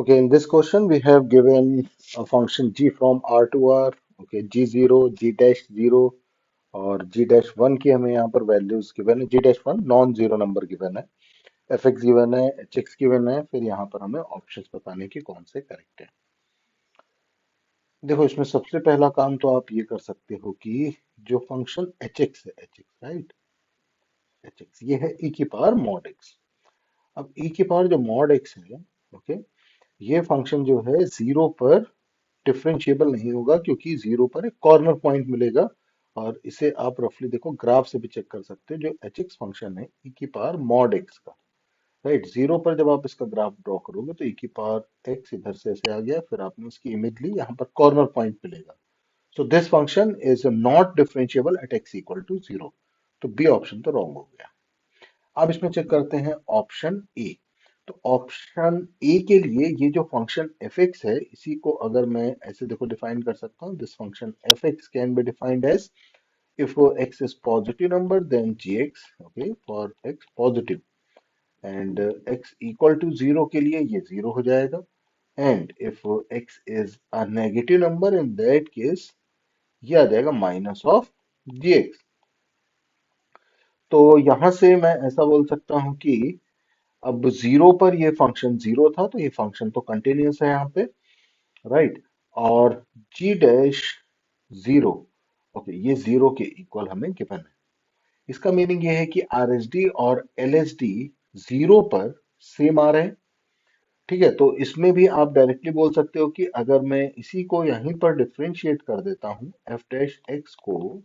Okay, in this question, we have given a function g from r to r. Okay, g0, g dash 0 और g dash 1 की हमें यहाँ पर values given है। g dash 1 non zero number given है, fx given है, hx given है। फिर यहाँ पर हमें ऑप्शंस बताने की कौन से करेक्ट है। देखो, इसमें सबसे पहला काम तो आप ये कर सकते हो कि जो फंक्शन hx है, hx राइट, hx ये है e की पावर मॉड x। अब e की पावर जो मॉड x है, ओके, ये फंक्शन जो है जीरो पर डिफरेंशिएबल नहीं होगा, क्योंकि जीरो पर एक कॉर्नर पॉइंट मिलेगा। और इसे आप रफली देखो, ग्राफ से भी चेक कर सकते हो। जो एच एक्स फंक्शन है ई की पावर मॉड एक्स का, राइट, जीरो पर जब आप इसका ग्राफ ड्रॉ करोगे तो ई की पावर एक्स इधर से ऐसे आ गया, फिर आपने इसकी इमेज ली, यहाँ पर कॉर्नर पॉइंट मिलेगा। So this function is not differentiable at x equal to zero. तो बी ऑप्शन तो रॉन्ग हो गया। अब इसमें चेक करते हैं ऑप्शन ए। तो ऑप्शन ए के लिए ये जो फंक्शन एफ एक्स है, इसी को अगर मैं ऐसे देखो डिफाइन कर सकता हूँ, this function f x can be defined as if x is positive number then gx, okay, for x positive, and x equal to zero के लिए ये जीरो हो जाएगा। and if x is a negative number, in that case ये आ जाएगा minus of gx। तो यहां से मैं ऐसा बोल सकता हूं कि अब जीरो पर ये फंक्शन जीरो था, तो ये फंक्शन तो कंटिन्यूस है यहाँ पे, राइट। और जी डैश जीरो, ओके, ये जीरो के इक्वल हमें गिवन है। इसका मीनिंग ये है कि आर एस डी और एल एस डी जीरो पर सेम आ रहे हैं। ठीक है, तो इसमें भी आप डायरेक्टली बोल सकते हो कि अगर मैं इसी को यहीं पर डिफरेंशिएट कर देता हूं एफ डैश एक्स को,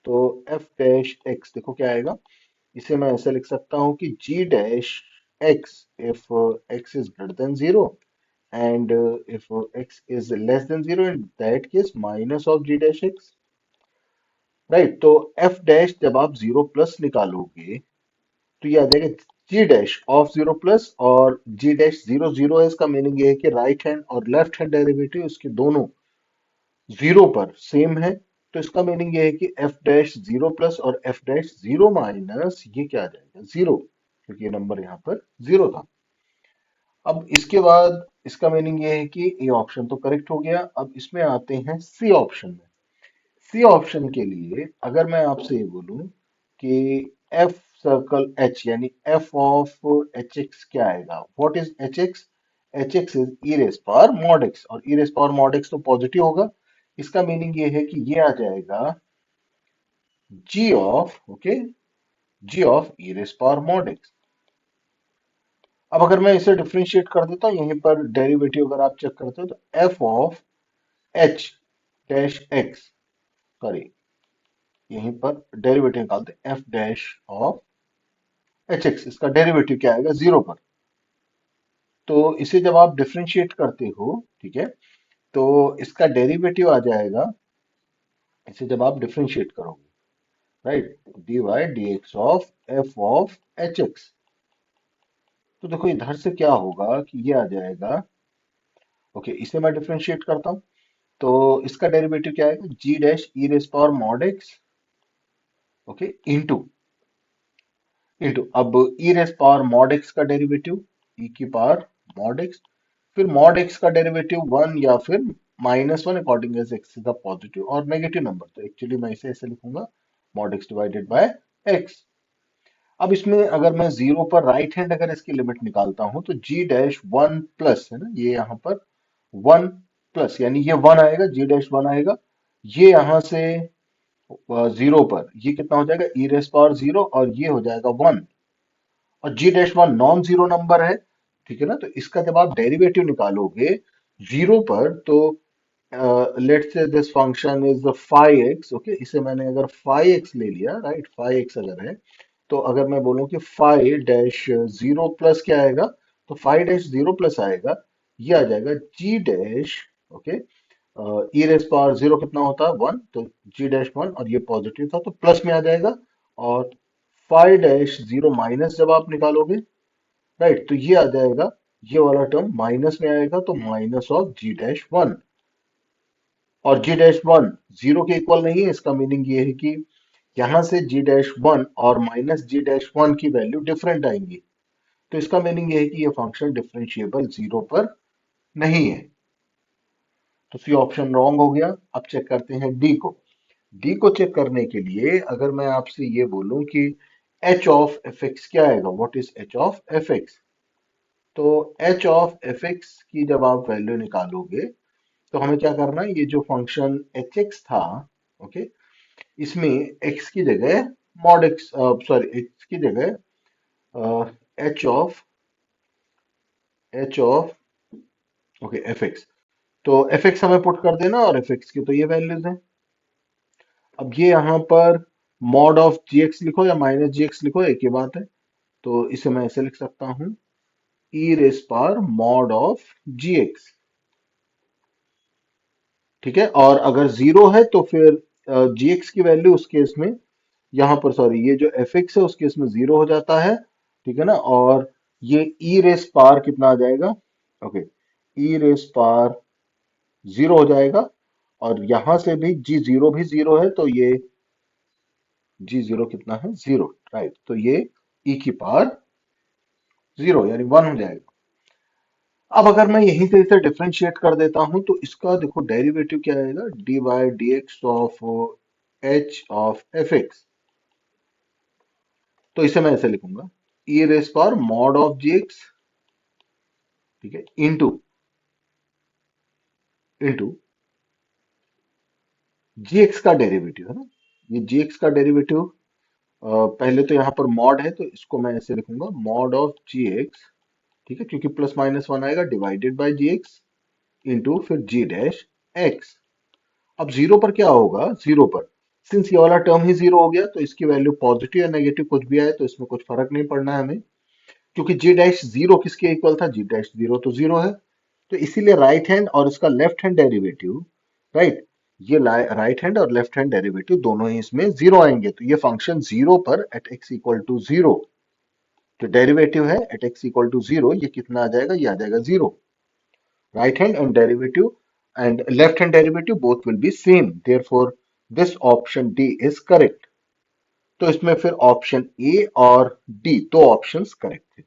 तो एफ डैश एक्स देखो क्या आएगा। इसे मैं ऐसे लिख सकता हूँ कि g dash x if x is greater than zero, and if x is less than zero, in that case minus of g dash x, right. तो f dash जब आप जीरो प्लस निकालोगे तो ये आ जाएगा g dash of zero plus, और g dash zero zero है, इसका मीनिंग ये है कि राइट हैंड और लेफ्ट हैंड डेरिवेटिव इसके दोनों जीरो पर सेम है। तो इसका मीनिंग ये है कि f डैश जीरो प्लस और f डैश जीरो माइनस ये क्या आ जाएगा, जीरो, क्योंकि ये नंबर यहाँ पर जीरो था। अब इसके बाद इसका मीनिंग ये है कि ए ऑप्शन तो करेक्ट हो गया। अब इसमें आते हैं सी ऑप्शन में। सी ऑप्शन के लिए अगर मैं आपसे ये बोलूं कि एफ सर्कल एच यानी एफ ऑफ एच एक्स क्या आएगा, what is h x. H x is e raise power mod x, और e raise power mod x तो पॉजिटिव होगा। इसका मीनिंग ये है कि ये आ जाएगा g of, okay, g of e raise power mod x. अब अगर मैं इसे डिफरेंशिएट कर देता हूँ, यहीं पर डेरिवेटिव अगर आप चेक करते हो तो F of H dash x, sorry, यहीं पर डेरिवेटिव निकालते हैं, F dash of h x, इसका डेरिवेटिव क्या आएगा, जीरो पर। तो इसे जब आप डिफरेंशिएट करते हो, ठीक है, तो इसका डेरिवेटिव आ जाएगा, इसे जब आप डिफरेंशिएट करोगे, right, d y d x of f of h x. तो देखो इधर से क्या होगा कि ये आ जाएगा, ओके, इसे मैं डिफरेंशिएट करता हूँ, तो इसका डेरिवेटिव क्या आएगा, g dash e raise power mod x, okay, into into अब e raise power mod x का डेरिवेटिव, ई की पावर मॉड एक्स, फिर मॉड एक्स का डेरिवेटिव वन या फिर minus one, according as x is the positive और negative number. तो actually मैं इसे ऐसे लिखूंगा, mod x divided by x. अब इसमें अगर मैं जीरो पर राइट हैंड अगर इसकी लिमिट निकालता हूं, तो जी डैश वन प्लस है ना, ये यहाँ पर वन प्लस, यानी ये वन आएगा, जी डैश वन आएगा। ये यहां से जीरो पर ये कितना हो जाएगा, ई रेस पावर जीरो, और ये हो जाएगा वन, और g dash one non zero number है, ठीक है ना। तो इसका जब आप डेरिवेटिव निकालोगे जीरो पर, तो let's say this function is five x, okay, इसे मैंने अगर फाइव एक्स ले लिया, राइट, फाइव एक्स अगर है, तो अगर मैं बोलूं कि फाइव डैश जीरो प्लस क्या आएगा, तो फाइव डैश जीरो प्लस आएगा, ये आ जाएगा जी डैश, ओके, ई रेस पावर जीरो कितना होता है, वन, तो जी डैश वन, और ये पॉजिटिव था तो प्लस में आ जाएगा। और फाइव डैश जीरो माइनस जब आप निकालोगे, राइट, तो ये आ जाएगा, ये वाला टर्म माइनस में आएगा, तो minus of g dash one. और जी डैश वन जीरो के इक्वल नहीं है, इसका मीनिंग ये है कि यहां से जी डैश वन और माइनस जी डैश वन की वैल्यू डिफरेंट आएंगी। तो इसका मीनिंग ये है कि ये फंक्शन डिफरेंशिएबल जीरो पर नहीं है, तो सी ऑप्शन रॉन्ग हो गया। अब चेक करते हैं डी को। डी को चेक करने के लिए अगर मैं आपसे ये बोलूं कि एच ऑफ एफ एक्स क्या आएगा, what is H of f x, तो एच ऑफ एफ एक्स की जब आप वैल्यू निकालोगे तो हमें क्या करना है, ये जो फंक्शन एच एक्स था, ओके, इसमें एक्स की जगह मॉड एक्स, सॉरी एक्स की जगह H of okay F x, तो एफ एक्स हमें पुट कर देना और एफ एक्स की तो ये वैल्यूज हैं। अब ये यहाँ पर मॉड ऑफ जी एक्स लिखो या माइनस जी एक्स लिखो, एक ही बात है। तो इसे मैं ऐसे लिख सकता हूँ, e raise power mod of g x, ठीक है। और अगर जीरो है तो फिर जी एक्स की वैल्यू उस केस में, यहाँ पर सॉरी ये जो एफ एक्स है उस केस में जीरो हो जाता है, ठीक है ना। और ये ई रेस पावर कितना आ जाएगा, ओके, ई रेस पावर जीरो हो जाएगा। और यहां से भी जी जीरो भी जीरो है, तो ये जी जीरो कितना है, जीरो, राइट। तो ये ई की पावर जीरो यानी वन हो जाएगा। अब अगर मैं यहीं से इसे डिफरेंशिएट कर देता हूं तो इसका देखो डेरिवेटिव क्या आएगा, d by d x of h of f x. तो इसे मैं ऐसे लिखूंगा, e raise power mod of g x, ठीक है, इंटू इंटू जी एक्स का डेरिवेटिव है ना। ये जी एक्स का डेरिवेटिव, पहले तो यहाँ पर मॉड है तो इसको मैं ऐसे लिखूंगा, मॉड ऑफ जी एक्स, ठीक है, क्योंकि प्लस माइनस वन आएगा, divided by g x into फिर जी डैश एक्स। अब जीरो पर क्या होगा, जीरो पर सिंस ये वाला टर्म ही जीरो हो गया तो इसकी वैल्यू पॉजिटिव या नेगेटिव कुछ भी आए तो इसमें कुछ फर्क नहीं पड़ना है हमें, क्योंकि जी डैश जीरो किसके इक्वल था, जी डैश जीरो तो जीरो है। तो इसीलिए राइट हैंड और इसका लेफ्ट हैंड डेरिवेटिव, राइट, ये राइट हैंड और लेफ्ट हैंड डेरिवेटिव दोनों ही इसमें जीरो आएंगे। तो ये फंक्शन जीरो पर at x equal to zero, जो डेरिवेटिव है at x equal to zero, ये कितना आ जाएगा, ये आ जाएगा zero. Right hand and derivative and left hand derivative both will be same. Therefore, this option D is correct. तो इसमें फिर ऑप्शन ए और डी दो ऑप्शंस करेक्ट थे।